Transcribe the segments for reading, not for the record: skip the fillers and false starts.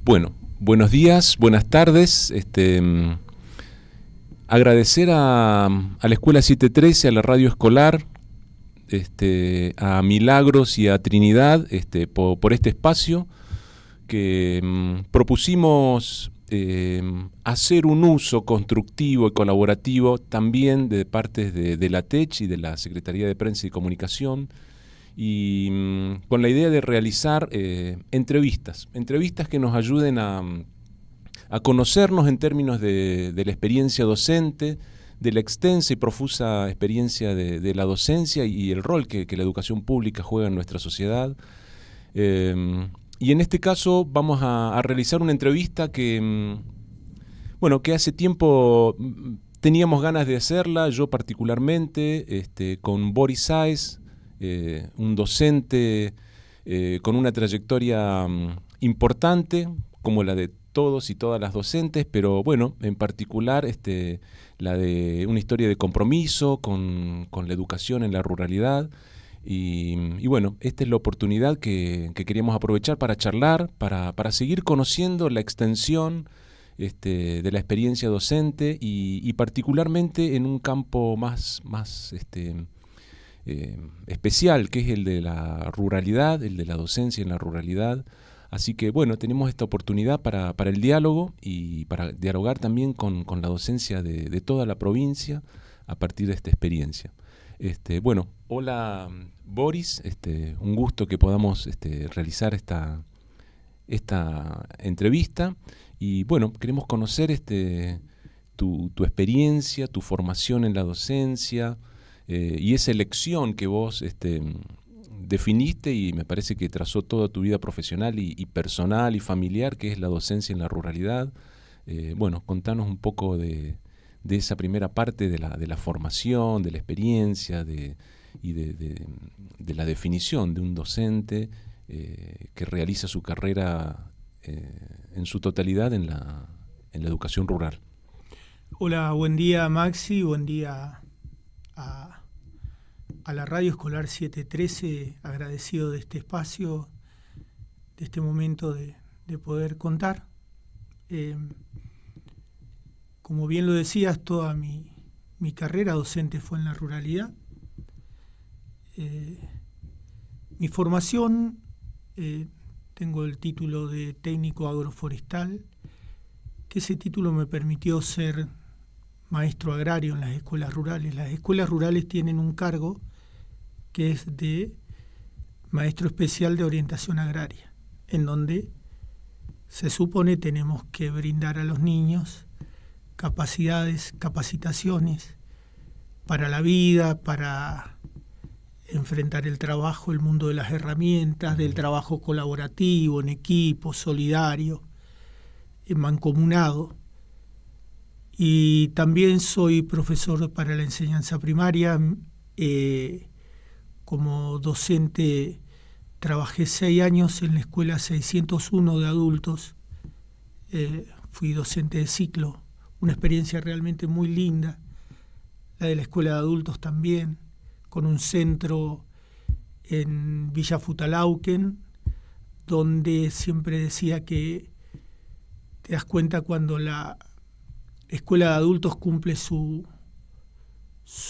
Bueno, buenos días, buenas tardes. Agradecer a la Escuela 713, a la Radio Escolar, a Milagros y a Trinidad por este espacio que propusimos hacer un uso constructivo y colaborativo también de parte de la TECH y de la Secretaría de Prensa y Comunicación, y con la idea de realizar entrevistas que nos ayuden a conocernos en términos de la experiencia docente, de la extensa y profusa experiencia de la docencia y el rol que la educación pública juega en nuestra sociedad. Y en este caso vamos a realizar una entrevista que hace tiempo teníamos ganas de hacerla, yo particularmente, con Boris Sáez, un docente con una trayectoria importante, como la de todos y todas las docentes, pero bueno, en particular la de una historia de compromiso con la educación en la ruralidad. Y bueno, esta es la oportunidad que queríamos aprovechar para charlar, para seguir conociendo la extensión de la experiencia docente y particularmente en un campo más especial, que es el de la ruralidad, el de la docencia en la ruralidad. Así que bueno, tenemos esta oportunidad para el diálogo y para dialogar también con la docencia de toda la provincia a partir de esta experiencia. Hola Boris, un gusto que podamos realizar esta entrevista y bueno, queremos conocer tu experiencia, tu formación en la docencia y esa elección que vos definiste y me parece que trazó toda tu vida profesional y personal y familiar, que es la docencia en la ruralidad. Contanos un poco de esa primera parte de la formación, de la experiencia y de la definición de un docente que realiza su carrera en su totalidad en la educación rural. Hola, buen día Maxi, buen día a la Radio Escolar 713, agradecido de este espacio, de este momento de poder contar. Como bien lo decías, toda mi carrera docente fue en la ruralidad. Mi formación, tengo el título de técnico agroforestal, que ese título me permitió ser maestro agrario en las escuelas rurales. Las escuelas rurales tienen un cargo que es de maestro especial de orientación agraria, en donde se supone tenemos que brindar a los niños capacidades, capacitaciones para la vida, para enfrentar el trabajo, el mundo de las herramientas, del trabajo colaborativo, en equipo, solidario, mancomunado. Y también soy profesor para la enseñanza primaria. Como docente trabajé 6 años en la escuela 601 de adultos. Fui docente de ciclo, una experiencia realmente muy linda. La de la escuela de adultos también, con un centro en Villa Futalauquen, donde siempre decía que te das cuenta cuando la escuela de adultos cumple su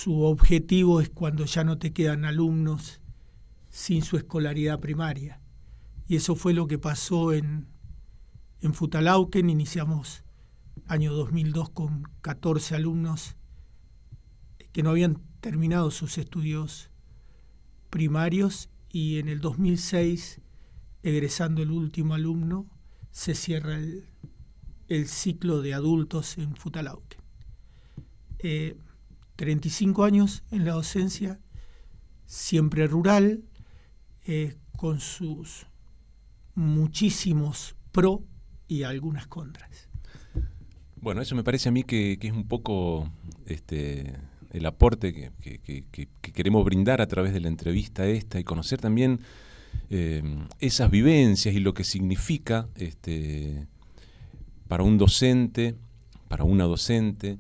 objetivo, es cuando ya no te quedan alumnos sin su escolaridad primaria. Y eso fue lo que pasó en Futalauquen. Iniciamos año 2002 con 14 alumnos que no habían terminado sus estudios primarios, y en el 2006, egresando el último alumno, se cierra el ciclo de adultos en Futalauquen. 35 años en la docencia, siempre rural, con sus muchísimos pro y algunas contras. Bueno, eso me parece a mí que es un poco el aporte que queremos brindar a través de la entrevista y conocer también esas vivencias y lo que significa para un docente, para una docente,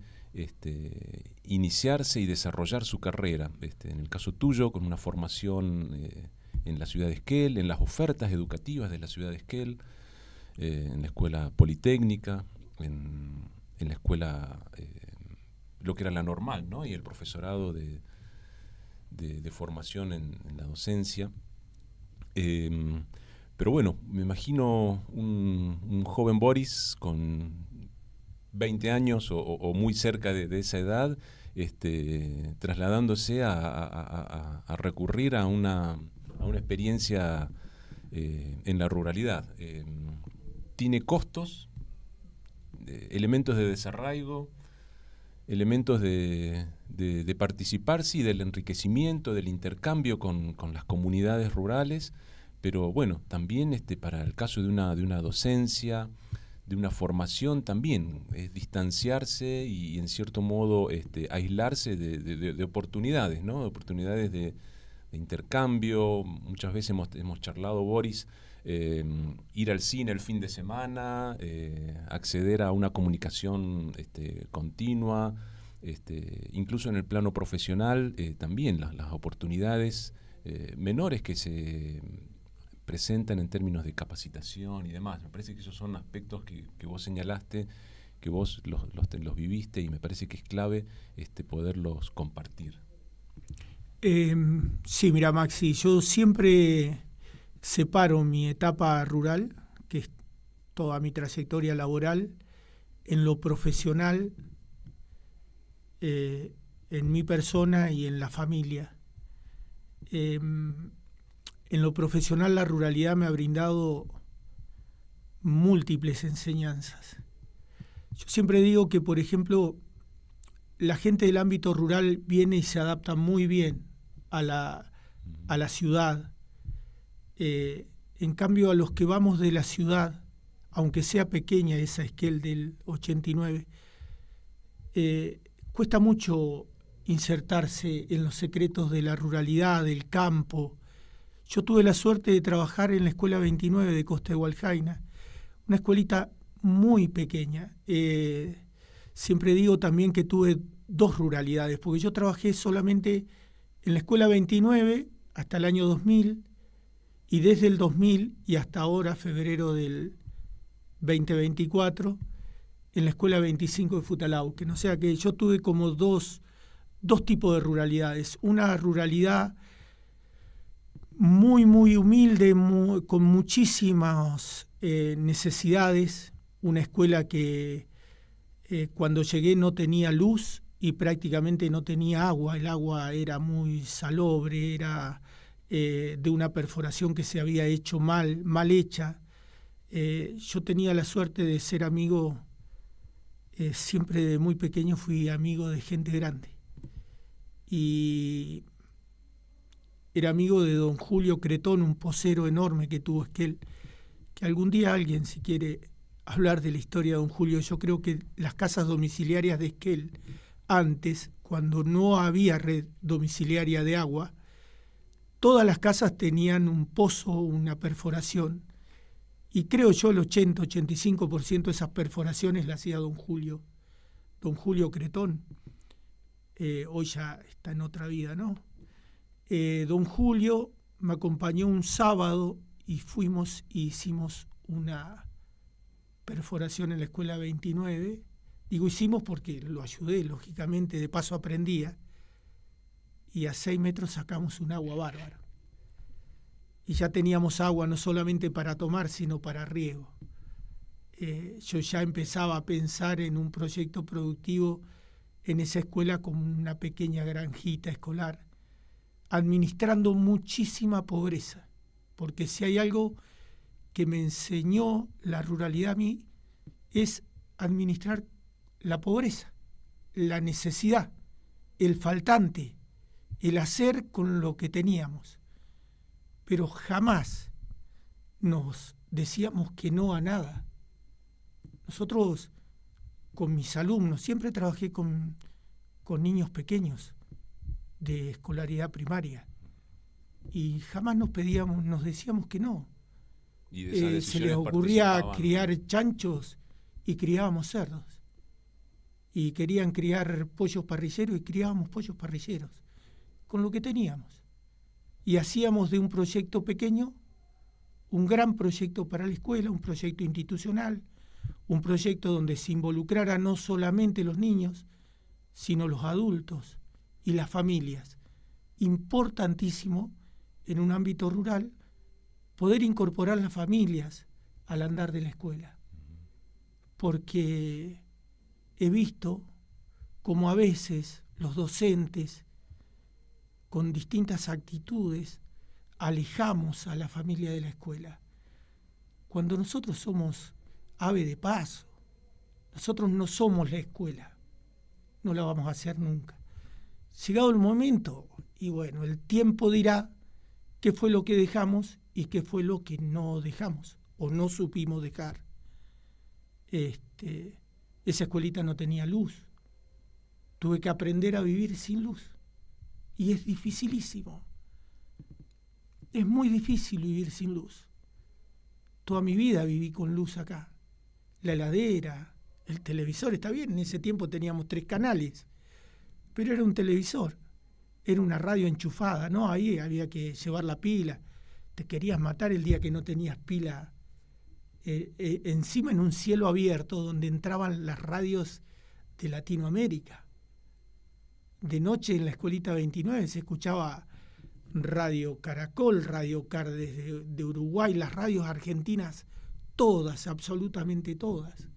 iniciarse y desarrollar su carrera. En el caso tuyo, con una formación en la ciudad de Esquel, en las ofertas educativas de la ciudad de Esquel, en la escuela politécnica, en la escuela, lo que era la normal, ¿no? Y el profesorado de formación en la docencia. Pero bueno, me imagino un joven Boris con 20 años o muy cerca de esa edad, trasladándose a recurrir a una experiencia en la ruralidad. Tiene costos, elementos de desarraigo, elementos de participar, sí, del enriquecimiento, del intercambio con las comunidades rurales, pero bueno, también para el caso de una docencia, de una formación también, es distanciarse y en cierto modo aislarse de oportunidades, ¿no? De oportunidades de intercambio. Muchas veces hemos charlado, Boris, ir al cine el fin de semana, acceder a una comunicación continua, incluso en el plano profesional, también las oportunidades menores que se presentan en términos de capacitación y demás. Me parece que esos son aspectos que vos señalaste, que vos los viviste, y me parece que es clave poderlos compartir. Sí, mira, Maxi, yo siempre separo mi etapa rural, que es toda mi trayectoria laboral, en lo profesional, en mi persona y en la familia. En lo profesional, la ruralidad me ha brindado múltiples enseñanzas. Yo siempre digo que, por ejemplo, la gente del ámbito rural viene y se adapta muy bien a la ciudad. En cambio, a los que vamos de la ciudad, aunque sea pequeña esa Esquel del 89, cuesta mucho insertarse en los secretos de la ruralidad, del campo. Yo tuve la suerte de trabajar en la Escuela 29 de Costa de Hualjaina, una escuelita muy pequeña. Siempre digo también que tuve dos ruralidades, porque yo trabajé solamente en la Escuela 29 hasta el año 2000, y desde el 2000 y hasta ahora, febrero del 2024, en la Escuela 25 de Futalauquen. O sea que yo tuve como dos tipos de ruralidades. Una ruralidad muy, muy humilde, con muchísimas necesidades. Una escuela que cuando llegué no tenía luz y prácticamente no tenía agua. El agua era muy salobre, era de una perforación que se había hecho mal hecha. Yo tenía la suerte de ser amigo, siempre de muy pequeño fui amigo de gente grande. Y era amigo de don Julio Cretón, un posero enorme que tuvo Esquel, que algún día alguien, si quiere hablar de la historia de don Julio, yo creo que las casas domiciliarias de Esquel, antes, cuando no había red domiciliaria de agua, todas las casas tenían un pozo, una perforación, y creo yo el 80-85% de esas perforaciones las hacía don Julio Cretón. Hoy ya está en otra vida, ¿no? Don Julio me acompañó un sábado y fuimos y hicimos una perforación en la Escuela 29. Digo hicimos porque lo ayudé, lógicamente, de paso aprendía. Y a 6 metros sacamos un agua bárbara. Y ya teníamos agua no solamente para tomar, sino para riego. Yo ya empezaba a pensar en un proyecto productivo en esa escuela como una pequeña granjita escolar, administrando muchísima pobreza, porque si hay algo que me enseñó la ruralidad a mí es administrar la pobreza, la necesidad, el faltante, el hacer con lo que teníamos. Pero jamás nos decíamos que no a nada. Nosotros, con mis alumnos, siempre trabajé con niños pequeños de escolaridad primaria y jamás nos decíamos que no. Y se les ocurría criar chanchos y criábamos cerdos. Y querían criar pollos parrilleros y criábamos pollos parrilleros con lo que teníamos. Y hacíamos de un proyecto pequeño un gran proyecto para la escuela, un proyecto institucional, un proyecto donde se involucrara no solamente los niños, sino los adultos y las familias. Importantísimo en un ámbito rural poder incorporar las familias al andar de la escuela, porque he visto como a veces los docentes, con distintas actitudes, alejamos a la familia de la escuela. Cuando nosotros somos ave de paso, nosotros no somos la escuela, no la vamos a hacer nunca. Llegado el momento, y bueno, el tiempo dirá qué fue lo que dejamos y qué fue lo que no dejamos o no supimos dejar. Esa escuelita no tenía luz. Tuve que aprender a vivir sin luz. Y es dificilísimo. Es muy difícil vivir sin luz. Toda mi vida viví con luz acá. La heladera, el televisor, está bien, en ese tiempo teníamos 3 canales, pero era un televisor, era una radio enchufada, ¿no? Ahí había que llevar la pila. Te querías matar el día que no tenías pila. Encima en un cielo abierto donde entraban las radios de Latinoamérica. De noche en la escuelita 29 se escuchaba Radio Caracol, Radio Car de Uruguay, las radios argentinas, todas, absolutamente todas.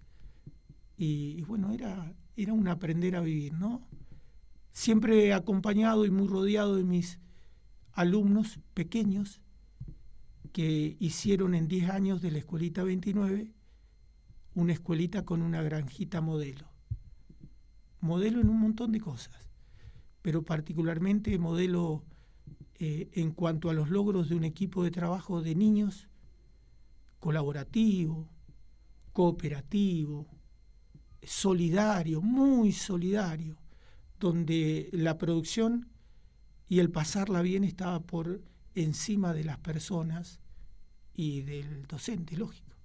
Y bueno, era un aprender a vivir, ¿no? Siempre acompañado y muy rodeado de mis alumnos pequeños que hicieron en 10 años de la escuelita 29 una escuelita con una granjita modelo. Modelo en un montón de cosas, pero particularmente modelo en cuanto a los logros de un equipo de trabajo de niños colaborativo, cooperativo, solidario, muy solidario, donde la producción y el pasarla bien estaba por encima de las personas y del docente, lógico.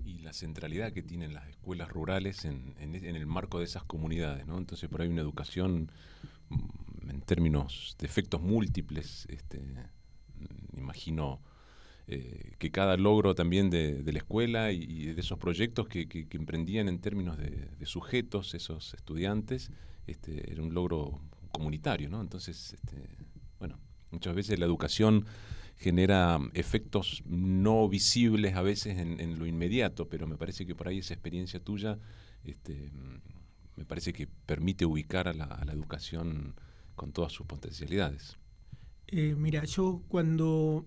Y la centralidad que tienen las escuelas rurales en el marco de esas comunidades, ¿no? Entonces por ahí una educación en términos de efectos múltiples, imagino que cada logro también de la escuela y de esos proyectos que emprendían en términos de sujetos, esos estudiantes, era un logro comunitario, ¿no? Entonces, bueno, muchas veces la educación genera efectos no visibles a veces en lo inmediato, pero me parece que por ahí esa experiencia tuya me parece que permite ubicar a la educación con todas sus potencialidades. Mira, yo cuando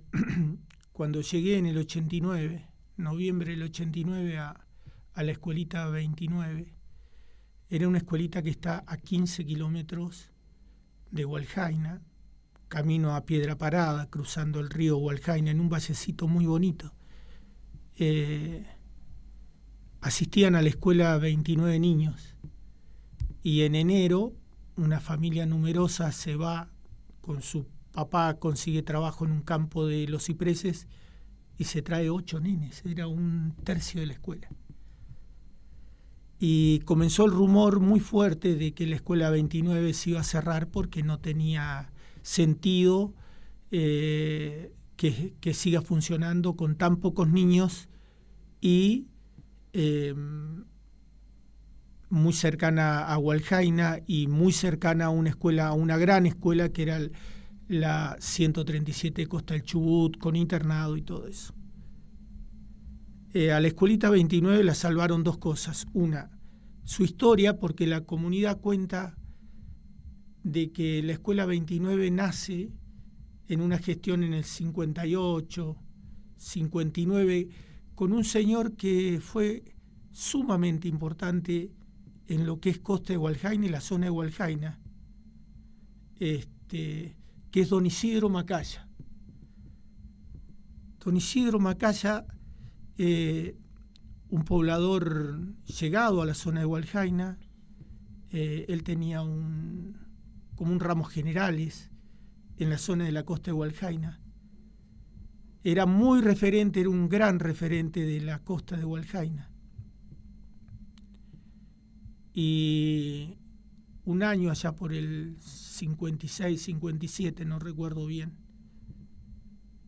llegué en el 89, noviembre del 89 a la escuelita 29, era una escuelita que está a 15 kilómetros de Hualjaina, camino a Piedra Parada, cruzando el río Hualjaina en un vallecito muy bonito. Asistían a la escuela 29 niños y en enero una familia numerosa se va con su papá, consigue trabajo en un campo de los cipreses y se trae 8 nenes, era un tercio de la escuela. Y comenzó el rumor muy fuerte de que la escuela 29 se iba a cerrar porque no tenía sentido que siga funcionando con tan pocos niños y muy cercana a Hualjaina y muy cercana a una escuela, a una gran escuela que era la 137 Costa del Chubut, con internado y todo eso. A la escuelita 29 la salvaron 2 cosas. Una, su historia, porque la comunidad cuenta de que la escuela 29 nace en una gestión en el 58, 59, con un señor que fue sumamente importante en lo que es Costa de Hualjaina y la zona de Hualjaina, que es don Isidro Macaya. Don Isidro Macaya, un poblador llegado a la zona de Hualjaina, él tenía como un ramos generales en la zona de la costa de Hualjaina. Era muy referente, era un gran referente de la costa de Hualjaina. Y un año allá por el 56, 57, no recuerdo bien,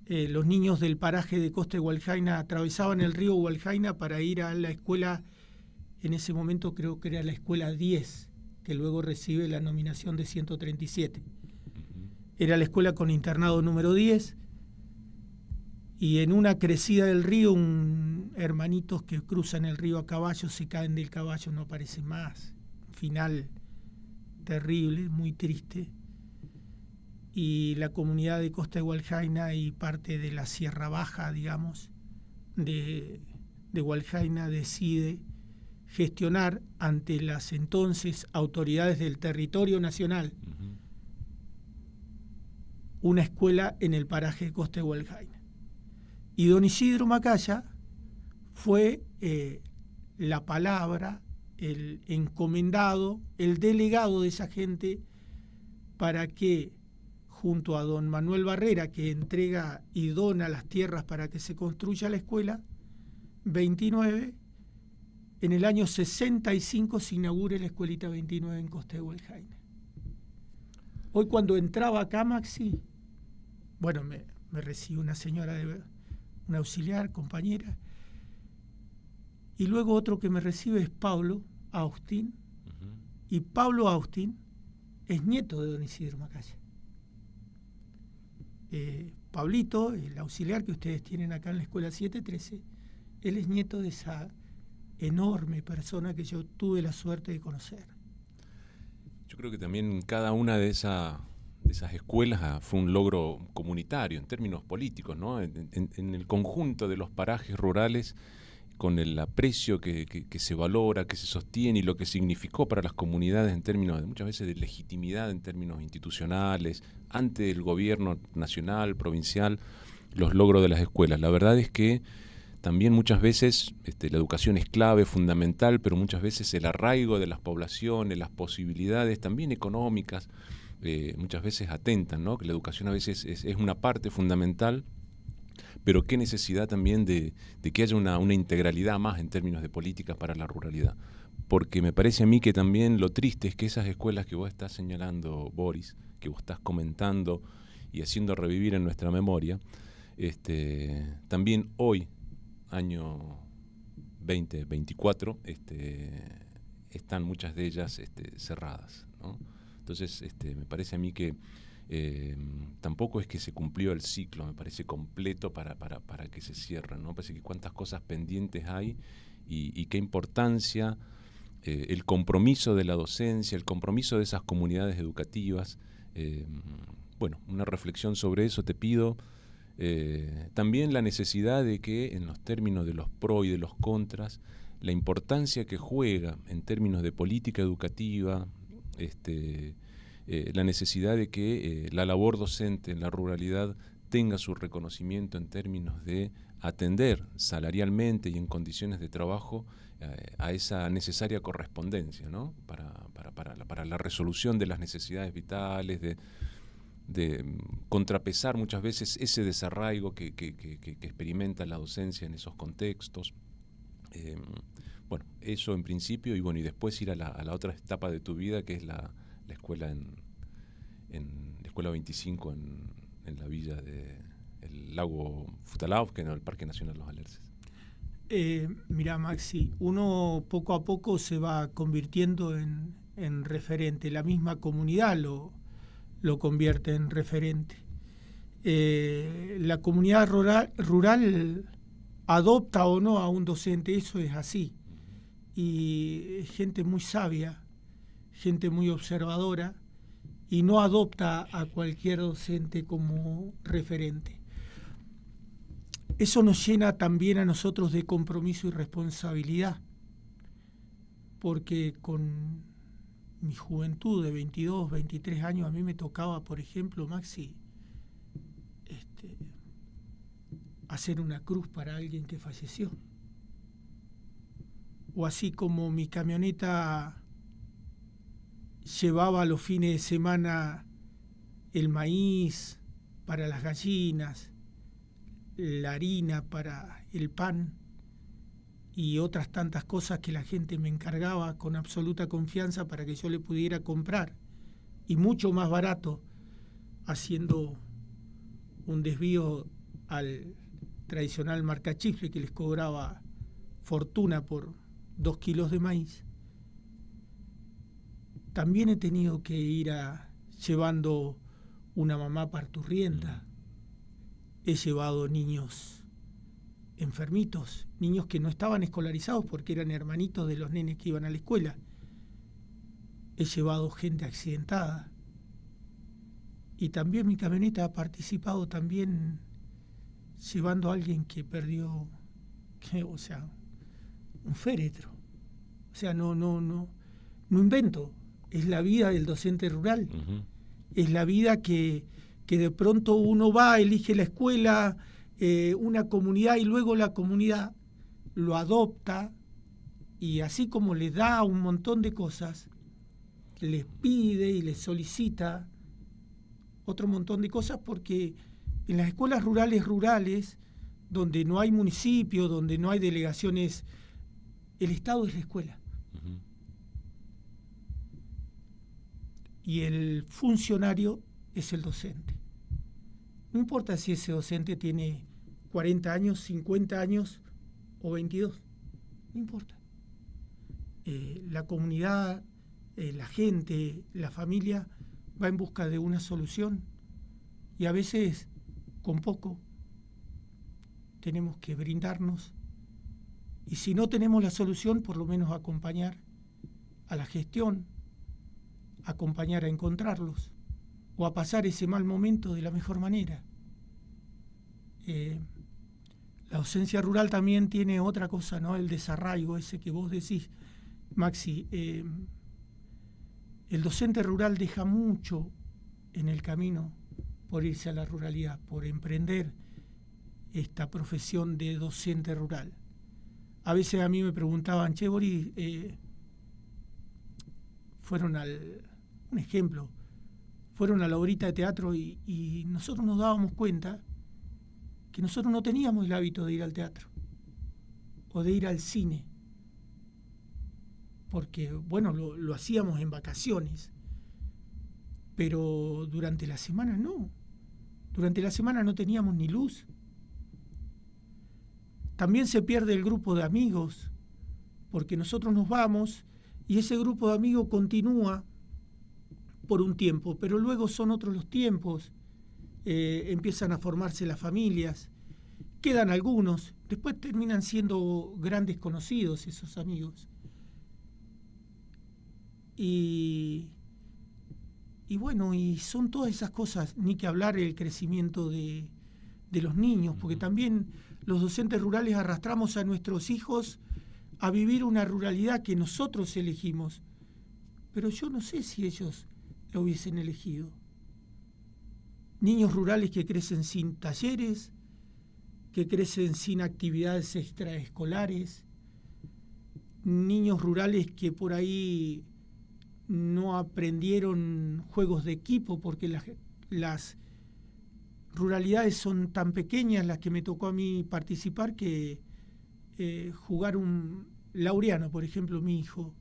los niños del paraje de Costa de Hualjaina atravesaban el río Hualjaina para ir a la escuela, en ese momento creo que era la escuela 10, que luego recibe la nominación de 137. Era la escuela con internado número 10, y en una crecida del río, hermanitos que cruzan el río a caballo se caen del caballo, no aparecen más. Final terrible, muy triste. Y la comunidad de Costa de Hualjaina y parte de la Sierra Baja, digamos, de Hualjaina decide gestionar ante las entonces autoridades del territorio nacional una escuela en el paraje de Costa de Hualjaina. Y don Isidro Macaya fue la palabra, el encomendado, el delegado de esa gente para que, junto a don Manuel Barrera, que entrega y dona las tierras para que se construya la escuela, 29, en el año 65 se inaugure la escuelita 29 en Costa de Hualjaina. Hoy cuando entraba acá, Maxi, bueno, me recibe una señora, una auxiliar, compañera, y luego otro que me recibe es Pablo Austin, y Pablo Austin es nieto de don Isidro Macaya. Pablito, el auxiliar que ustedes tienen acá en la escuela 713, él es nieto de esa enorme persona que yo tuve la suerte de conocer. Yo creo que también cada una de esas escuelas fue un logro comunitario en términos políticos, ¿no? En el conjunto de los parajes rurales, con el aprecio que se valora, que se sostiene y lo que significó para las comunidades en términos de muchas veces de legitimidad en términos institucionales, ante el gobierno nacional, provincial, los logros de las escuelas. La verdad es que también muchas veces la educación es clave, fundamental, pero muchas veces el arraigo de las poblaciones, las posibilidades también económicas, muchas veces atentan, ¿no? Que la educación a veces es una parte fundamental, pero qué necesidad también de que haya una integralidad más en términos de políticas para la ruralidad. Porque me parece a mí que también lo triste es que esas escuelas que vos estás señalando, Boris, que vos estás comentando y haciendo revivir en nuestra memoria, también hoy, año 2024, están muchas de ellas cerradas, ¿no? Entonces, me parece a mí que tampoco es que se cumplió el ciclo, me parece completo para que se cierren, ¿no? Me parece que cuántas cosas pendientes hay y qué importancia, el compromiso de la docencia, el compromiso de esas comunidades educativas. Bueno, una reflexión sobre eso te pido. También la necesidad de que en los términos de los pros y de los contras, la importancia que juega en términos de política educativa, la necesidad de que la labor docente en la ruralidad tenga su reconocimiento en términos de atender salarialmente y en condiciones de trabajo a esa necesaria correspondencia, ¿no? para la resolución de las necesidades vitales, de contrapesar muchas veces ese desarraigo que experimenta la docencia en esos contextos. Bueno, eso en principio, y bueno, y después ir a la otra etapa de tu vida, que es la escuela en la escuela 25 en la villa del lago Futalauf, que en el Parque Nacional Los Alerces. Mirá, Maxi, uno poco a poco se va convirtiendo en referente, la misma comunidad lo convierte en referente. La comunidad rural adopta o no a un docente, eso es así. Y gente muy sabia, gente muy observadora, y no adopta a cualquier docente como referente. Eso nos llena también a nosotros de compromiso y responsabilidad, porque con mi juventud de 22, 23 años, a mí me tocaba, por ejemplo, Maxi, hacer una cruz para alguien que falleció. O así como mi camioneta llevaba los fines de semana el maíz para las gallinas, la harina para el pan y otras tantas cosas que la gente me encargaba con absoluta confianza para que yo le pudiera comprar, y mucho más barato, haciendo un desvío al tradicional marcachifle que les cobraba fortuna por 2 kilos de maíz, también he tenido que ir llevando una mamá parturrienta, he llevado niños enfermitos, niños que no estaban escolarizados porque eran hermanitos de los nenes que iban a la escuela, he llevado gente accidentada, y también mi camioneta ha participado también llevando a alguien que perdió, un féretro. O sea, no invento, es la vida del docente rural. Uh-huh. Es la vida que de pronto uno va, elige la escuela, una comunidad, y luego la comunidad lo adopta, y así como les da un montón de cosas, les pide y les solicita otro montón de cosas, porque en las escuelas rurales, donde no hay municipio, donde no hay delegaciones, el Estado es la escuela. Uh-huh. Y el funcionario es el docente. No importa si ese docente tiene 40 años, 50 años o 22. No importa. La comunidad, la gente, la familia va en busca de una solución, y a veces con poco tenemos que brindarnos, y si no tenemos la solución, por lo menos acompañar a la gestión, acompañar a encontrarlos o a pasar ese mal momento de la mejor manera. La docencia rural también tiene otra cosa, ¿no? El desarraigo ese que vos decís, Maxi. El docente rural deja mucho en el camino por irse a la ruralidad, por emprender esta profesión de docente rural. A veces a mí me preguntaban, che, Boris, fueron un ejemplo, fueron a la horita de teatro y nosotros nos dábamos cuenta que nosotros no teníamos el hábito de ir al teatro o de ir al cine, porque, bueno, lo hacíamos en vacaciones, pero durante la semana no. Durante la semana no teníamos ni luz. También se pierde el grupo de amigos, porque nosotros nos vamos y ese grupo de amigos continúa por un tiempo, pero luego son otros los tiempos, empiezan a formarse las familias, quedan algunos, después terminan siendo grandes conocidos esos amigos. Y bueno, y son todas esas cosas, ni que hablar el crecimiento de los niños, porque también los docentes rurales arrastramos a nuestros hijos a vivir una ruralidad que nosotros elegimos, pero yo no sé si ellos lo hubiesen elegido. Niños rurales que crecen sin talleres, que crecen sin actividades extraescolares, niños rurales que por ahí no aprendieron juegos de equipo, porque las ruralidades son tan pequeñas, las que me tocó a mí participar, que jugar Laureano, por ejemplo, mi hijo,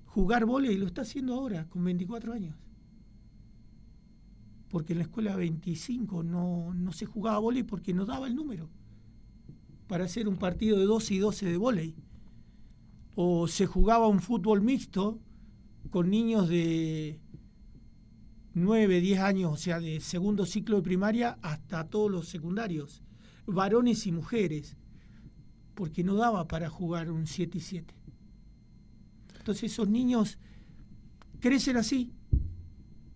jugar vóley lo está haciendo ahora, con 24 años. Porque en la escuela 25 no se jugaba vóley porque no daba el número para hacer un partido de 12 y 12 de vóley. O se jugaba un fútbol mixto con niños de 9, 10 años, o sea, de segundo ciclo de primaria hasta todos los secundarios, varones y mujeres, porque no daba para jugar un 7 y 7. Entonces esos niños crecen así,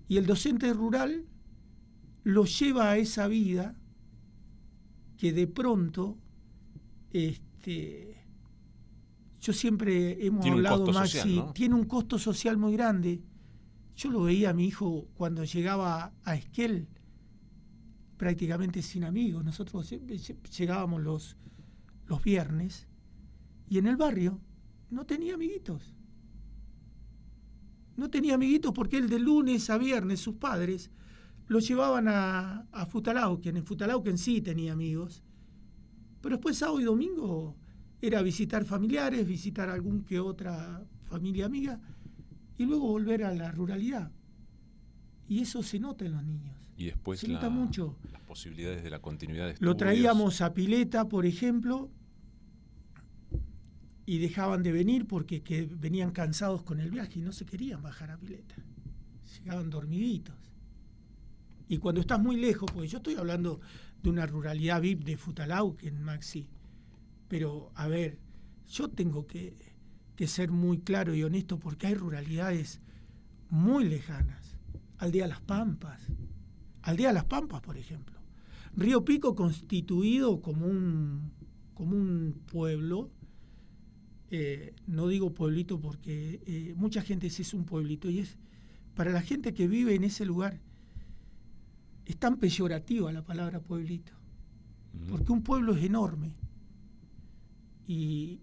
y el docente rural los lleva a esa vida que de pronto, yo siempre hemos hablado, Maxi, ¿no? Tiene un costo social muy grande. Yo lo veía a mi hijo cuando llegaba a Esquel, prácticamente sin amigos. Nosotros llegábamos los viernes, y en el barrio no tenía amiguitos. No tenía amiguitos porque él de lunes a viernes, sus padres lo llevaban a Futalauquen. En Futalauquen sí tenía amigos, pero después sábado y domingo era visitar familiares, visitar algún que otra familia amiga, y luego volver a la ruralidad. Y eso se nota en los niños. Y después se nota mucho. Las posibilidades de la continuidad de estudios. Lo traíamos a Pileta, por ejemplo, y dejaban de venir porque venían cansados con el viaje y no se querían bajar a Pileta. Llegaban dormiditos. Y cuando estás muy lejos, porque yo estoy hablando de una ruralidad VIP de Futalauen, Maxi, pero a ver, yo tengo que ser muy claro y honesto porque hay ruralidades muy lejanas. Aldea Las Pampas, por ejemplo. Río Pico constituido como un pueblo, no digo pueblito porque mucha gente dice es un pueblito, y es para la gente que vive en ese lugar es tan peyorativa la palabra pueblito, porque un pueblo es enorme y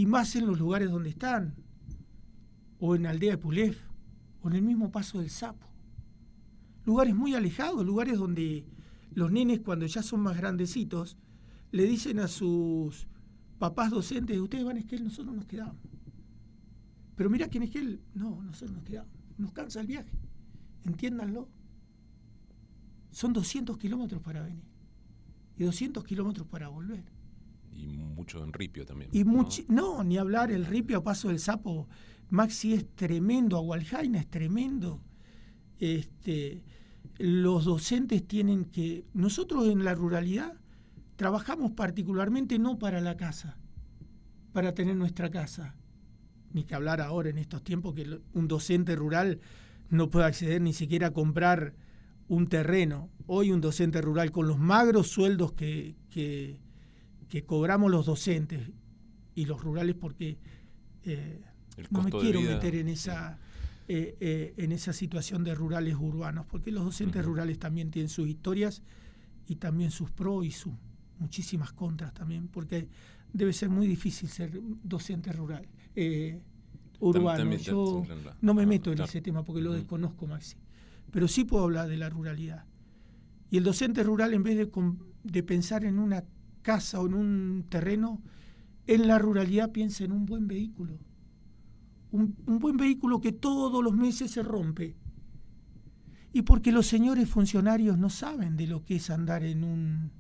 más en los lugares donde están, o en Aldea de Pulef, o en el mismo Paso del Sapo. Lugares muy alejados, lugares donde los nenes cuando ya son más grandecitos le dicen a sus papás docentes, ustedes van a Esquel, nosotros nos quedamos. Pero mira que en Esquel, no, nosotros nos quedamos. Nos cansa el viaje, entiéndanlo. Son 200 kilómetros para venir y 200 kilómetros para volver. Y mucho en Ripio también. Y no, ni hablar, el Ripio a Paso del Sapo, Maxi, es tremendo, Agualjaina es tremendo. Los docentes tienen que... Nosotros en la ruralidad trabajamos particularmente no para la casa, para tener nuestra casa. Ni que hablar ahora en estos tiempos que un docente rural no puede acceder ni siquiera a comprar un terreno. Hoy un docente rural con los magros sueldos que cobramos los docentes y los rurales, porque no me quiero meter en esa situación de rurales urbanos, porque los docentes rurales también tienen sus historias y también sus pros y sus muchísimas contras también, porque debe ser muy difícil ser docente rural, urbano. Yo no me meto en ese tema porque lo desconozco, Maxi, pero sí puedo hablar de la ruralidad. Y el docente rural, en vez de pensar en una casa o en un terreno, en la ruralidad piensa en un buen vehículo. Un buen vehículo que todos los meses se rompe. Y porque los señores funcionarios no saben de lo que es andar en un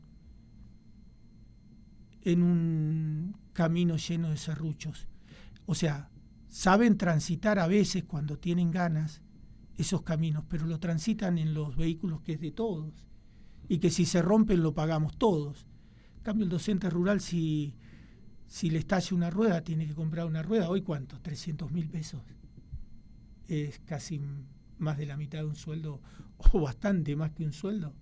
camino lleno de serruchos. O sea, saben transitar a veces cuando tienen ganas esos caminos, pero lo transitan en los vehículos que es de todos. Y que si se rompen lo pagamos todos. En cambio, el docente rural, si le estalla una rueda, tiene que comprar una rueda. ¿Hoy cuánto? 300.000 pesos. Es casi más de la mitad de un sueldo, o bastante más que un sueldo.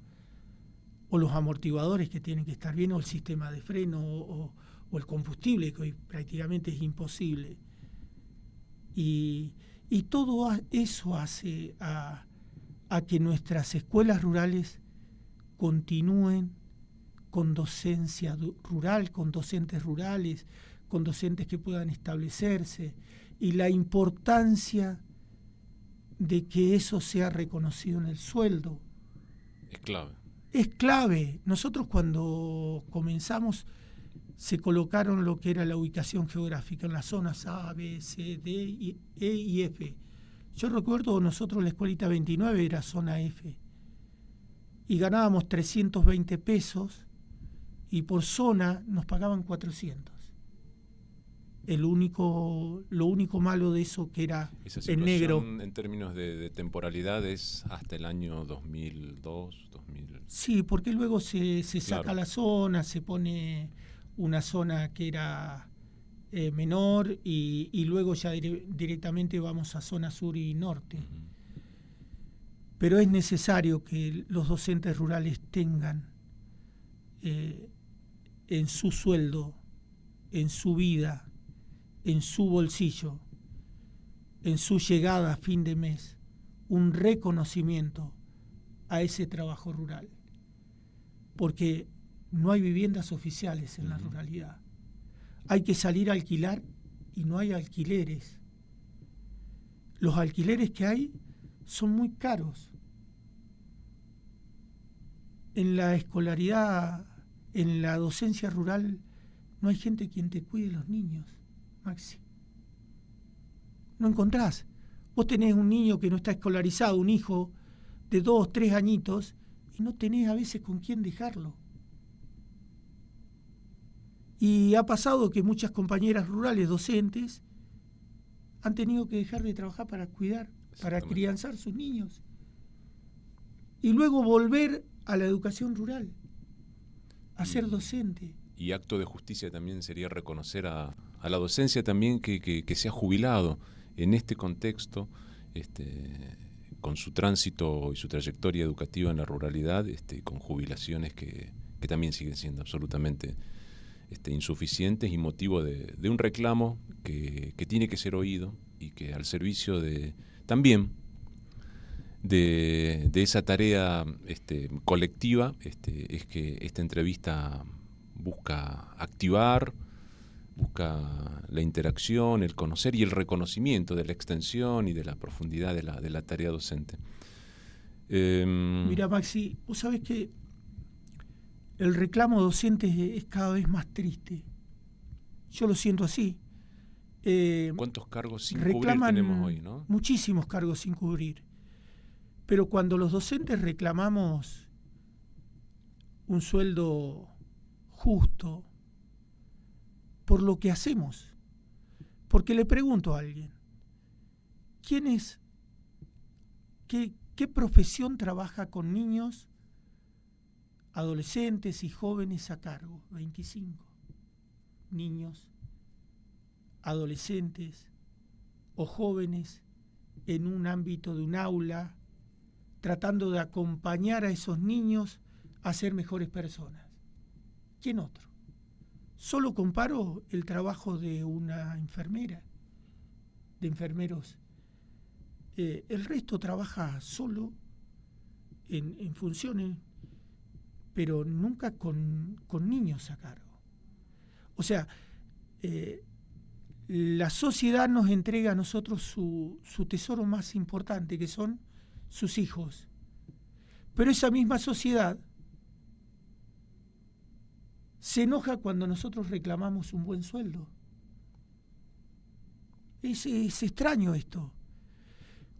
O los amortiguadores que tienen que estar bien, o el sistema de freno, o el combustible, que hoy prácticamente es imposible. Y todo eso hace a que nuestras escuelas rurales continúen con docencia rural, con docentes rurales, con docentes que puedan establecerse, y la importancia de que eso sea reconocido en el sueldo. Es clave. Es clave. Nosotros cuando comenzamos se colocaron lo que era la ubicación geográfica en las zonas A, B, C, D, E y F. Yo recuerdo, nosotros la escuelita 29 era zona F y ganábamos 320 pesos y por zona nos pagaban 400. Lo único malo de eso que era en negro. En términos de temporalidad es hasta el año 2002, 2000. Sí, porque luego se saca la zona, se pone una zona que era menor y luego ya directamente vamos a zona sur y norte. Pero es necesario que los docentes rurales tengan en su sueldo, en su vida, en su bolsillo, en su llegada a fin de mes, un reconocimiento a ese trabajo rural. Porque no hay viviendas oficiales en la ruralidad. Hay que salir a alquilar y no hay alquileres. Los alquileres que hay son muy caros. En la escolaridad, en la docencia rural, no hay gente quien te cuide los niños, Maxi. No encontrás. Vos tenés un niño que no está escolarizado, un hijo de 2, 3 añitos, y no tenés a veces con quién dejarlo. Y ha pasado que muchas compañeras rurales, docentes, han tenido que dejar de trabajar para cuidar, para crianzar sus niños. Y luego volver a la educación rural, a ser docente. Y acto de justicia también sería reconocer a la docencia también que se ha jubilado en este contexto, con su tránsito y su trayectoria educativa en la ruralidad, con jubilaciones que también siguen siendo absolutamente insuficientes y motivo de un reclamo que tiene que ser oído y que al servicio también de esa tarea colectiva es que esta entrevista busca activar, busca la interacción, el conocer y el reconocimiento de la extensión y de la profundidad de la tarea docente. Mira, Maxi, vos sabés que el reclamo docente es cada vez más triste. Yo lo siento así. ¿Cuántos cargos sin cubrir tenemos hoy, no? Muchísimos cargos sin cubrir. Pero cuando los docentes reclamamos un sueldo justo por lo que hacemos, porque le pregunto a alguien, ¿qué profesión trabaja con niños, adolescentes y jóvenes a cargo? 25 niños, adolescentes o jóvenes en un ámbito de un aula, tratando de acompañar a esos niños a ser mejores personas. ¿Quién otro? Solo comparo el trabajo de una enfermera, de enfermeros. El resto trabaja solo en funciones, pero nunca con niños a cargo. O sea, la sociedad nos entrega a nosotros su tesoro más importante, que son sus hijos. Pero esa misma sociedad se enoja cuando nosotros reclamamos un buen sueldo. Es extraño esto.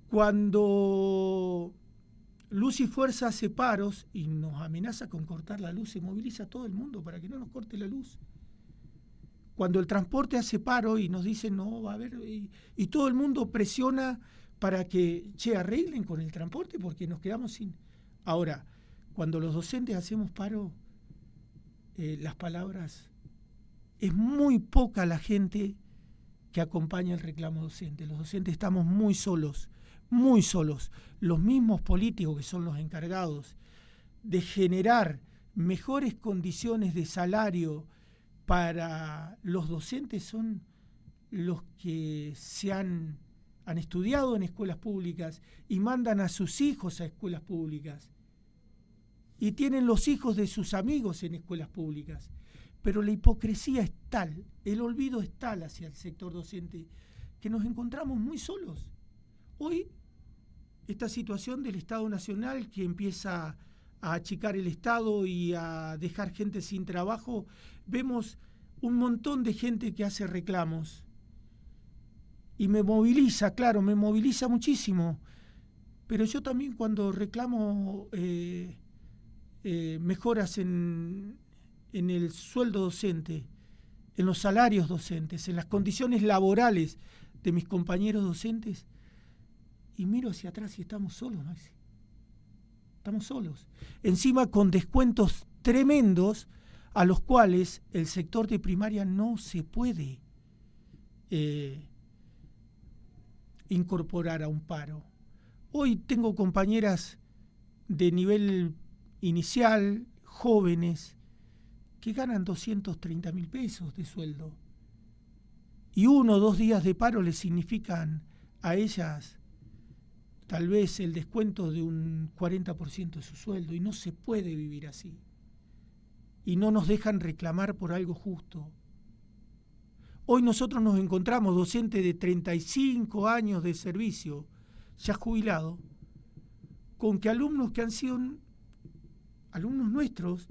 Cuando Luz y Fuerza hace paros y nos amenaza con cortar la luz, se moviliza a todo el mundo para que no nos corte la luz. Cuando el transporte hace paro y nos dicen no, va a haber, y todo el mundo presiona para que arreglen con el transporte porque nos quedamos sin. Ahora, cuando los docentes hacemos paro, las palabras, es muy poca la gente que acompaña el reclamo docente. Los docentes estamos muy solos, muy solos. Los mismos políticos que son los encargados de generar mejores condiciones de salario para los docentes son los que han estudiado en escuelas públicas y mandan a sus hijos a escuelas públicas y tienen los hijos de sus amigos en escuelas públicas. Pero la hipocresía es tal, el olvido es tal hacia el sector docente, que nos encontramos muy solos. Hoy, esta situación del Estado Nacional que empieza a achicar el Estado y a dejar gente sin trabajo, vemos un montón de gente que hace reclamos. Y me moviliza, claro, me moviliza muchísimo. Pero yo también cuando reclamo mejoras en el sueldo docente, en los salarios docentes, en las condiciones laborales de mis compañeros docentes, y miro hacia atrás y estamos solos, Maxi. Estamos solos. Encima con descuentos tremendos a los cuales el sector de primaria no se puede incorporar a un paro. Hoy tengo compañeras de nivel inicial, jóvenes, que ganan 230.000 pesos de sueldo. Y 1 o 2 días de paro les significan a ellas tal vez el descuento de un 40% de su sueldo, y no se puede vivir así. Y no nos dejan reclamar por algo justo. Hoy nosotros nos encontramos docentes de 35 años de servicio, ya jubilados, con que alumnos que han sido alumnos nuestros,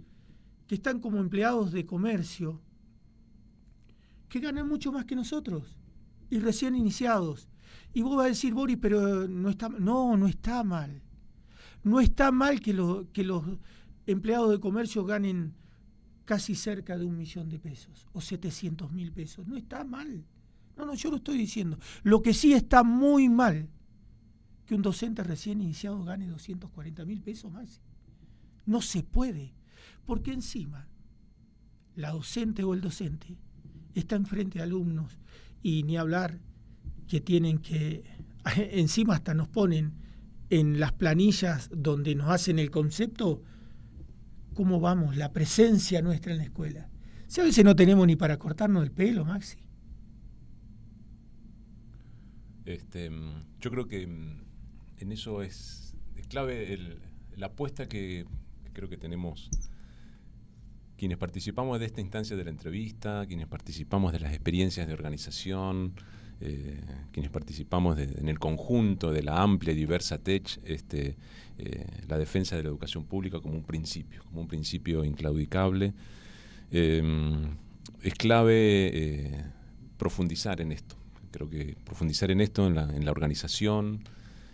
que están como empleados de comercio, que ganan mucho más que nosotros, y recién iniciados. Y vos vas a decir, Boris, pero no está mal. No está mal. No está mal que los empleados de comercio ganen casi cerca de 1 millón de pesos o 700.000 pesos. No está mal. No, yo lo estoy diciendo. Lo que sí está muy mal, que un docente recién iniciado gane 240.000 pesos más. No se puede, porque encima la docente o el docente está enfrente de alumnos y ni hablar que tienen que, encima hasta nos ponen en las planillas donde nos hacen el concepto, cómo vamos, la presencia nuestra en la escuela. Si a veces no tenemos ni para cortarnos el pelo, Maxi. Yo creo que en eso es clave la apuesta que creo que tenemos quienes participamos de esta instancia de la entrevista, quienes participamos de las experiencias de organización, quienes participamos en el conjunto de la amplia y diversa TECH, la defensa de la educación pública como un principio inclaudicable. Es clave profundizar en esto. Creo que profundizar en esto, en la organización,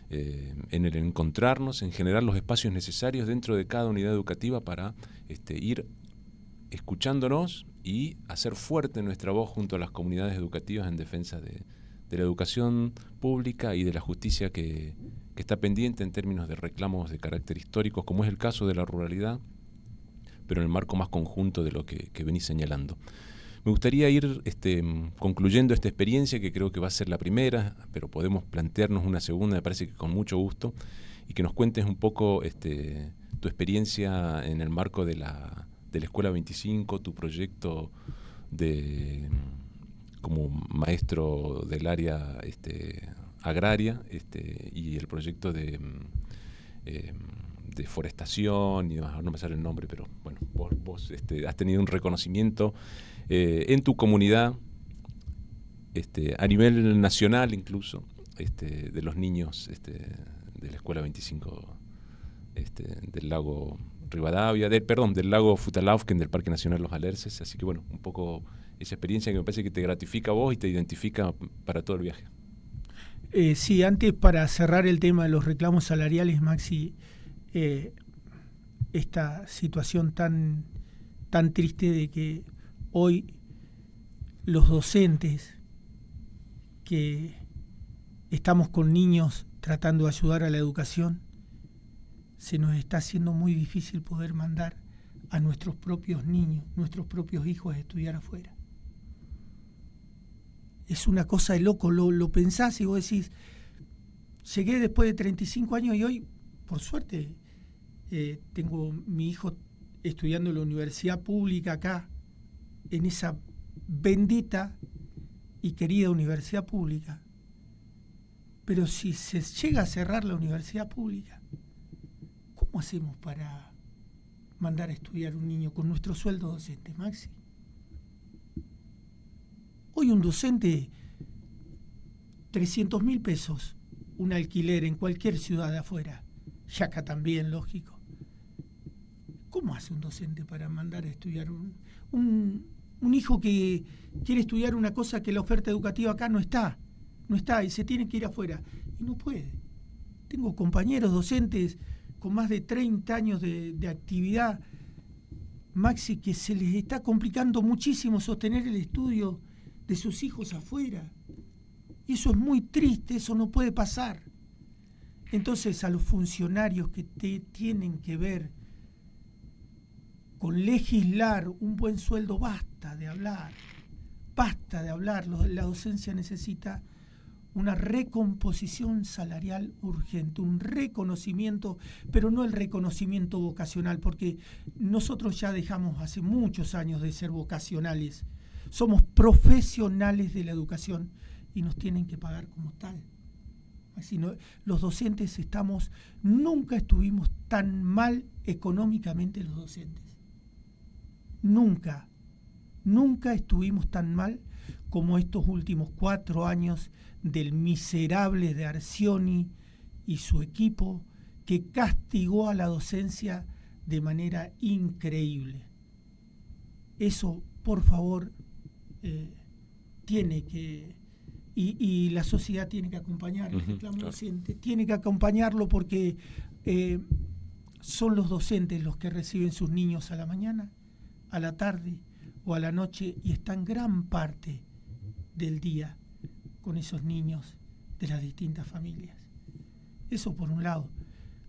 en el encontrarnos, en generar los espacios necesarios dentro de cada unidad educativa para ir escuchándonos y hacer fuerte nuestra voz junto a las comunidades educativas en defensa de la educación pública y de la justicia que está pendiente en términos de reclamos de carácter históricos, como es el caso de la ruralidad, pero en el marco más conjunto de lo que venís señalando. Me gustaría ir concluyendo esta experiencia, que creo que va a ser la primera, pero podemos plantearnos una segunda, me parece que con mucho gusto, y que nos cuentes un poco tu experiencia en el marco de la Escuela 25, tu proyecto como maestro del área agraria, y el proyecto de forestación, y no me sale el nombre, pero bueno, vos has tenido un reconocimiento en tu comunidad, a nivel nacional incluso, de los niños de la Escuela 25 del lago Rivadavia, del lago Futalaufken, del Parque Nacional Los Alerces. Así que bueno, un poco esa experiencia que me parece que te gratifica a vos y te identifica para todo el viaje. Sí, antes, para cerrar el tema de los reclamos salariales, Maxi, esta situación tan triste de que hoy los docentes que estamos con niños tratando de ayudar a la educación, se nos está haciendo muy difícil poder mandar a nuestros propios niños, nuestros propios hijos a estudiar afuera. Es una cosa de loco, lo pensás y vos decís, llegué después de 35 años y hoy, por suerte, tengo mi hijo estudiando en la universidad pública acá, en esa bendita y querida universidad pública. Pero si se llega a cerrar la universidad pública, ¿cómo hacemos para mandar a estudiar un niño con nuestro sueldo docente, Maxi? Hoy un docente, 300.000 pesos, un alquiler en cualquier ciudad de afuera, y acá también, lógico. ¿Cómo hace un docente para mandar a estudiar un hijo que quiere estudiar una cosa que la oferta educativa acá no está y se tiene que ir afuera? Y no puede. Tengo compañeros docentes con más de 30 años de actividad, Maxi, que se les está complicando muchísimo sostener el estudio de sus hijos afuera. Y eso es muy triste, eso no puede pasar. Entonces, a los funcionarios que tienen que ver con legislar un buen sueldo, basta de hablar. La docencia necesita una recomposición salarial urgente, un reconocimiento, pero no el reconocimiento vocacional, porque nosotros ya dejamos hace muchos años de ser vocacionales. Somos profesionales de la educación y nos tienen que pagar como tal. Así no, los docentes nunca estuvimos tan mal económicamente los docentes. Nunca estuvimos tan mal como estos últimos 4 años del miserable de Arcioni y su equipo, que castigó a la docencia de manera increíble. Eso, por favor, tiene que y la sociedad tiene que acompañar el reclamo claro. docente, tiene que acompañarlo porque son los docentes los que reciben sus niños a la mañana, a la tarde o a la noche, y están gran parte del día con esos niños de las distintas familias. Eso por un lado.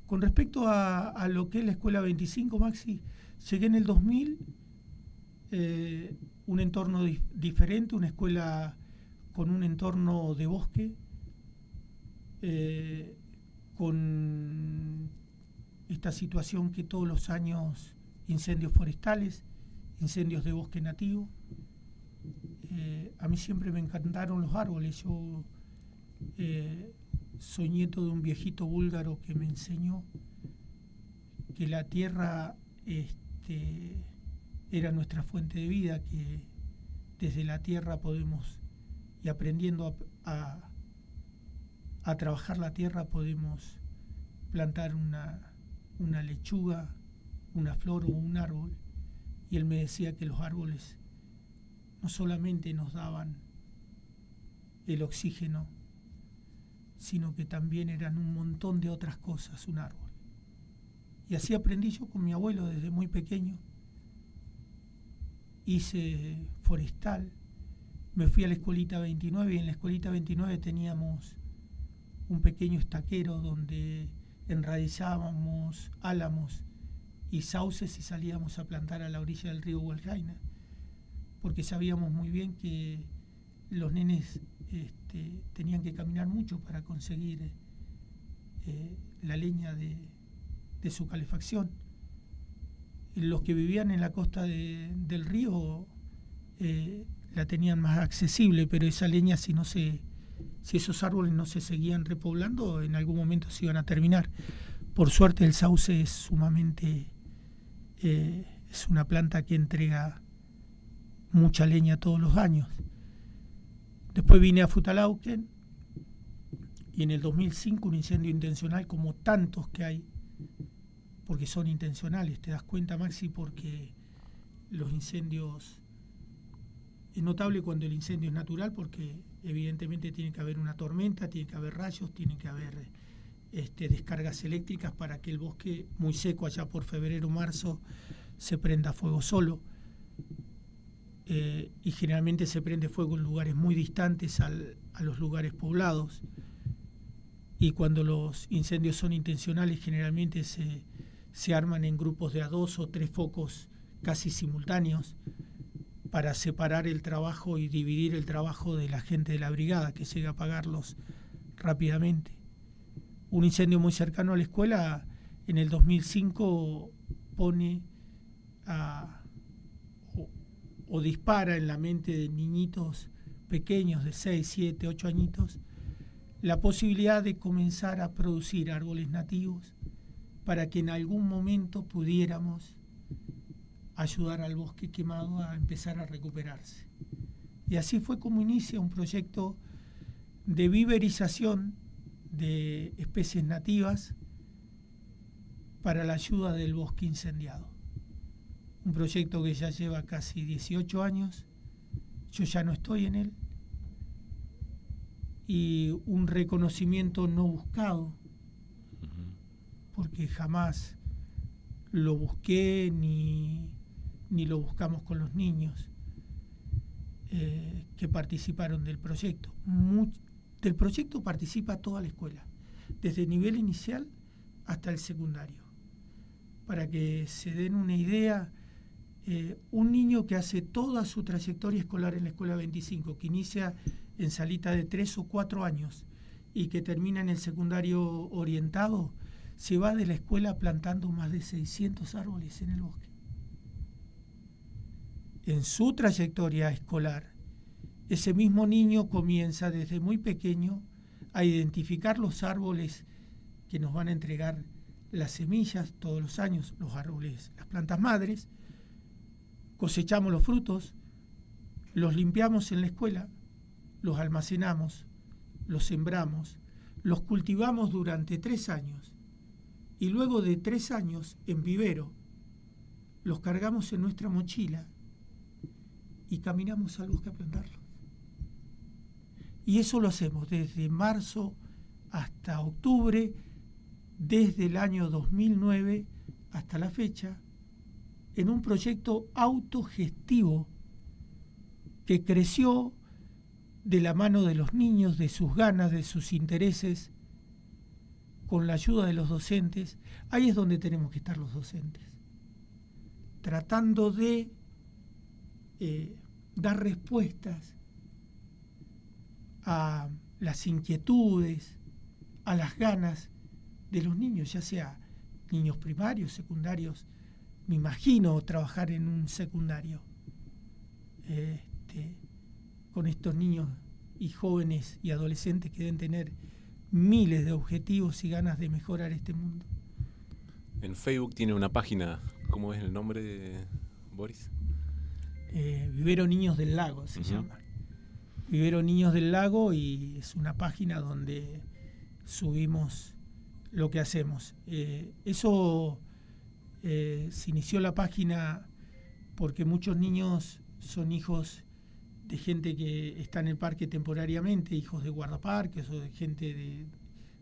Con respecto a lo que es la Escuela 25, Maxi, llegué en el 2000, un entorno diferente, una escuela con un entorno de bosque, con esta situación que todos los años, incendios forestales, incendios de bosque nativo. A mí siempre me encantaron los árboles. Yo soy nieto de un viejito búlgaro que me enseñó que la tierra era nuestra fuente de vida, que desde la tierra podemos, y aprendiendo a trabajar la tierra, podemos plantar una lechuga, una flor o un árbol. Y él me decía que los árboles no solamente nos daban el oxígeno, sino que también eran un montón de otras cosas, un árbol. Y así aprendí yo con mi abuelo desde muy pequeño. Hice forestal, me fui a la escuelita 29, y en la escuelita 29 teníamos un pequeño estaquero donde enraizábamos álamos y sauces y salíamos a plantar a la orilla del río Hualcaina, porque sabíamos muy bien que los nenes tenían que caminar mucho para conseguir la leña de su calefacción. Los que vivían en la costa del río la tenían más accesible, pero esa leña, si esos árboles no se seguían repoblando, en algún momento se iban a terminar. Por suerte el sauce es sumamente, es una planta que entrega mucha leña todos los años. Después vine a Futtalauken y en el 2005 un incendio intencional, como tantos que hay, porque son intencionales, te das cuenta, Maxi, porque los incendios, es notable cuando el incendio es natural, porque evidentemente tiene que haber una tormenta, tiene que haber rayos, tiene que haber descargas eléctricas para que el bosque muy seco allá por febrero o marzo se prenda fuego solo. Y generalmente se prende fuego en lugares muy distantes a los lugares poblados. Y cuando los incendios son intencionales, generalmente se arman en grupos de a 2 o 3 focos casi simultáneos para separar el trabajo y dividir el trabajo de la gente de la brigada, que llega a apagarlos rápidamente. Un incendio muy cercano a la escuela en el 2005 pone o dispara en la mente de niñitos pequeños de 6, 7, 8 añitos la posibilidad de comenzar a producir árboles nativos para que en algún momento pudiéramos ayudar al bosque quemado a empezar a recuperarse. Y así fue como inicia un proyecto de viverización de especies nativas para la ayuda del bosque incendiado. Un proyecto que ya lleva casi 18 años, yo ya no estoy en él, y un reconocimiento no buscado, porque jamás lo busqué ni lo buscamos con los niños que participaron del proyecto. Del proyecto participa toda la escuela, desde el nivel inicial hasta el secundario. Para que se den una idea, un niño que hace toda su trayectoria escolar en la escuela 25, que inicia en salita de 3 o 4 años y que termina en el secundario orientado, se va de la escuela plantando más de 600 árboles en el bosque. En su trayectoria escolar, ese mismo niño comienza desde muy pequeño a identificar los árboles que nos van a entregar las semillas todos los años, los árboles, las plantas madres, cosechamos los frutos, los limpiamos en la escuela, los almacenamos, los sembramos, los cultivamos durante 3 años y luego de 3 años en vivero los cargamos en nuestra mochila y caminamos al bosque a plantarlos. Y eso lo hacemos desde marzo hasta octubre, desde el año 2009 hasta la fecha, en un proyecto autogestivo que creció de la mano de los niños, de sus ganas, de sus intereses, con la ayuda de los docentes. Ahí es donde tenemos que estar los docentes, tratando de dar respuestas a las inquietudes, a las ganas de los niños, ya sea niños primarios, secundarios. Me imagino trabajar en un secundario con estos niños y jóvenes y adolescentes que deben tener miles de objetivos y ganas de mejorar este mundo. En Facebook tiene una página, ¿cómo es el nombre, Boris? Vivero Niños del Lago se llama. Vivero Niños del Lago, y es una página donde subimos lo que hacemos. Se inició la página porque muchos niños son hijos de gente que está en el parque temporariamente, hijos de guardaparques o de gente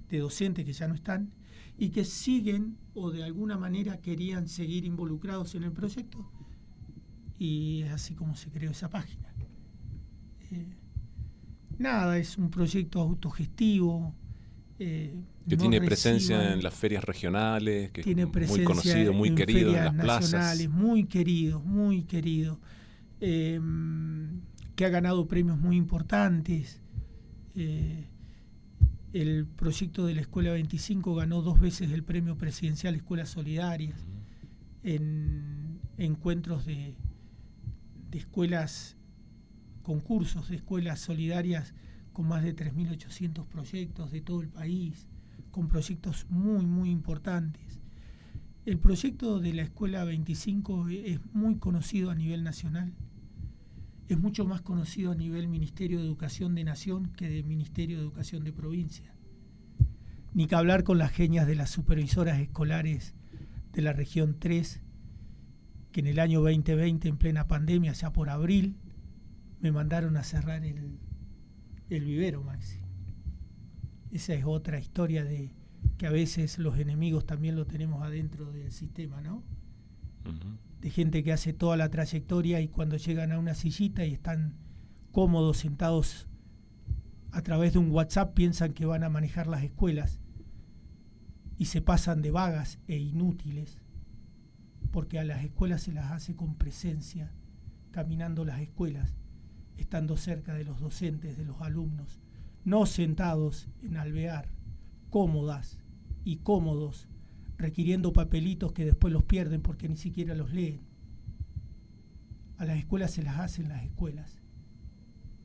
de docentes que ya no están y que siguen o de alguna manera querían seguir involucrados en el proyecto, y es así como se creó esa página. Es un proyecto autogestivo. Que tiene presencia en las ferias regionales, que tiene es muy conocido, muy querido en las plazas. Muy querido, muy querido. Que ha ganado premios muy importantes. El proyecto de la Escuela 25 ganó 2 veces el premio presidencial Escuelas Solidarias en encuentros de escuelas, concursos de escuelas solidarias con más de 3.800 proyectos de todo el país, con proyectos muy, muy importantes. El proyecto de la Escuela 25 es muy conocido a nivel nacional. Es mucho más conocido a nivel Ministerio de Educación de Nación que de Ministerio de Educación de Provincia. Ni que hablar con las genias de las supervisoras escolares de la región 3, que en el año 2020, en plena pandemia, ya por abril, me mandaron a cerrar el vivero, Maxi. Esa es otra historia de que a veces los enemigos también lo tenemos adentro del sistema, ¿no? De gente que hace toda la trayectoria y cuando llegan a una sillita y están cómodos sentados a través de un WhatsApp piensan que van a manejar las escuelas y se pasan de vagas e inútiles, porque a las escuelas se las hace con presencia, caminando las escuelas, estando cerca de los docentes, de los alumnos, no sentados en alvear, cómodas y cómodos, requiriendo papelitos que después los pierden porque ni siquiera los leen. A las escuelas se las hacen las escuelas.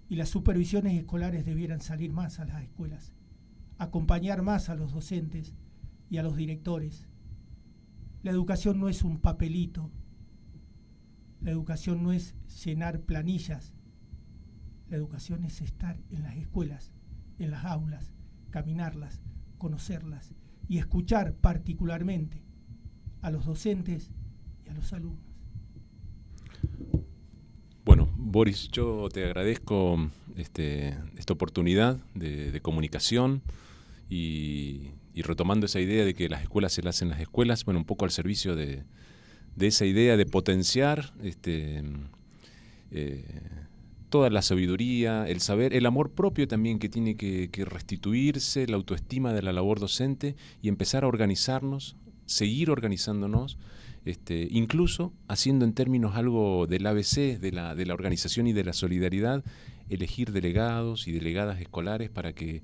Y las supervisiones escolares debieran salir más a las escuelas, acompañar más a los docentes y a los directores. La educación no es un papelito. La educación no es llenar planillas. La educación es estar en las escuelas, en las aulas, caminarlas, conocerlas y escuchar particularmente a los docentes y a los alumnos. Bueno, Boris, yo te agradezco esta oportunidad de comunicación y retomando esa idea de que las escuelas se las hacen las escuelas, bueno, un poco al servicio de esa idea de potenciar toda la sabiduría, el saber, el amor propio también que tiene que restituirse, la autoestima de la labor docente y empezar a organizarnos, seguir organizándonos, incluso haciendo en términos algo del ABC, de la organización y de la solidaridad, elegir delegados y delegadas escolares para que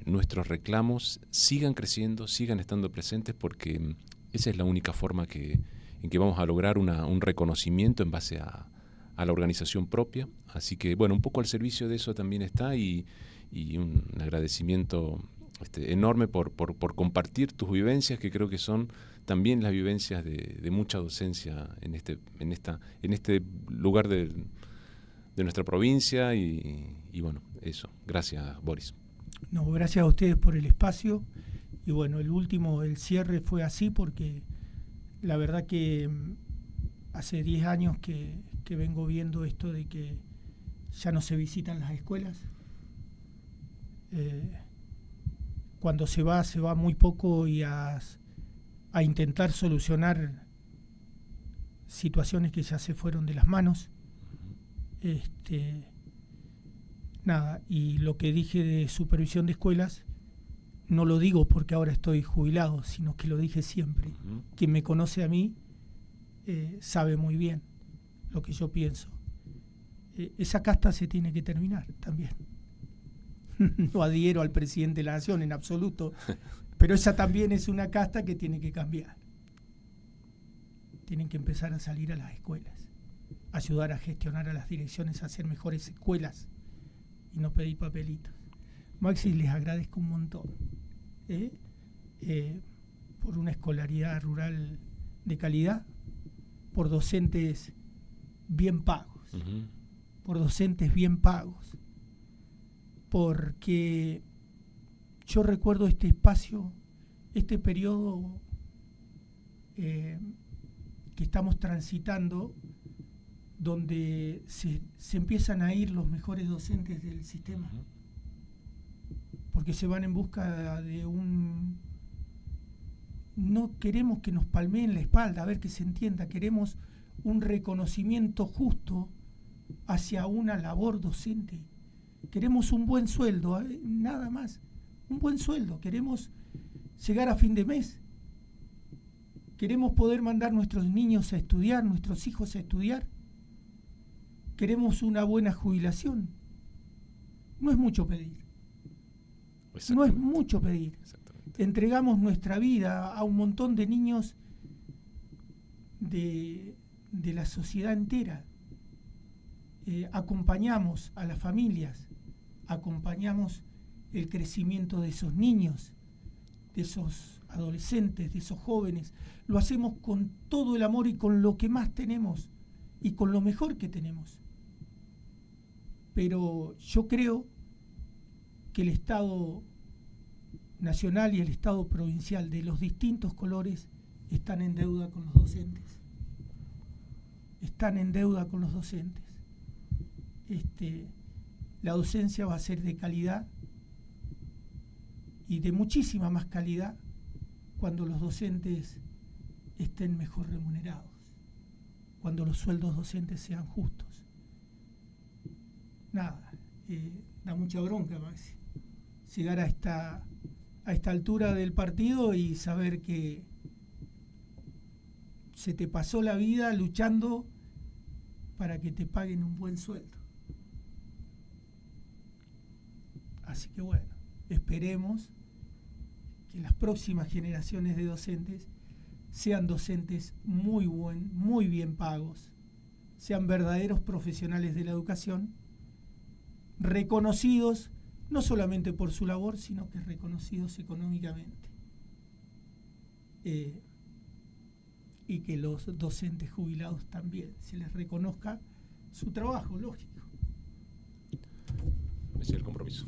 nuestros reclamos sigan creciendo, sigan estando presentes, porque esa es la única forma en que vamos a lograr un reconocimiento en base a la organización propia. Así que, bueno, un poco al servicio de eso también está y un agradecimiento enorme por compartir tus vivencias, que creo que son también las vivencias de mucha docencia en este lugar de nuestra provincia y bueno, eso. Gracias, Boris. No, gracias a ustedes por el espacio y bueno, el cierre fue así porque la verdad que hace 10 años que vengo viendo esto de que ya no se visitan las escuelas, cuando se va muy poco y a intentar solucionar situaciones que ya se fueron de las manos. Nada, y lo que dije de supervisión de escuelas, no lo digo porque ahora estoy jubilado, sino que lo dije siempre. Quien me conoce a mí sabe muy bien lo que yo pienso. Esa casta se tiene que terminar también. No adhiero al presidente de la nación en absoluto, pero esa también es una casta que tiene que cambiar. Tienen que empezar a salir a las escuelas, ayudar a gestionar a las direcciones a hacer mejores escuelas y no pedir papelitos. Maxi, les agradezco un montón por una escolaridad rural de calidad, por docentes bien pagos, por docentes bien pagos, porque yo recuerdo este espacio, este periodo que estamos transitando, donde se empiezan a ir los mejores docentes del sistema, porque se van en busca de no queremos que nos palmeen la espalda, a ver que se entienda, queremos un reconocimiento justo hacia una labor docente. Queremos un buen sueldo, nada más, un buen sueldo. Queremos llegar a fin de mes. Queremos poder mandar nuestros niños a estudiar, nuestros hijos a estudiar. Queremos una buena jubilación. No es mucho pedir. No es mucho pedir. Entregamos nuestra vida a un montón de niños de la sociedad entera. Acompañamos a las familias, acompañamos el crecimiento de esos niños, de esos adolescentes, de esos jóvenes. Lo hacemos con todo el amor y con lo que más tenemos y con lo mejor que tenemos. Pero yo creo que el Estado nacional y el Estado provincial de los distintos colores están en deuda con los docentes. Están en deuda con los docentes. La docencia va a ser de calidad y de muchísima más calidad cuando los docentes estén mejor remunerados, cuando los sueldos docentes sean justos. Nada, da mucha bronca, Maxi, llegar a esta altura del partido y saber que se te pasó la vida luchando para que te paguen un buen sueldo. Así que bueno, esperemos que las próximas generaciones de docentes sean docentes muy bien pagos, sean verdaderos profesionales de la educación, reconocidos no solamente por su labor, sino que reconocidos económicamente. Y que los docentes jubilados también se les reconozca su trabajo, lógico. Ese es el compromiso.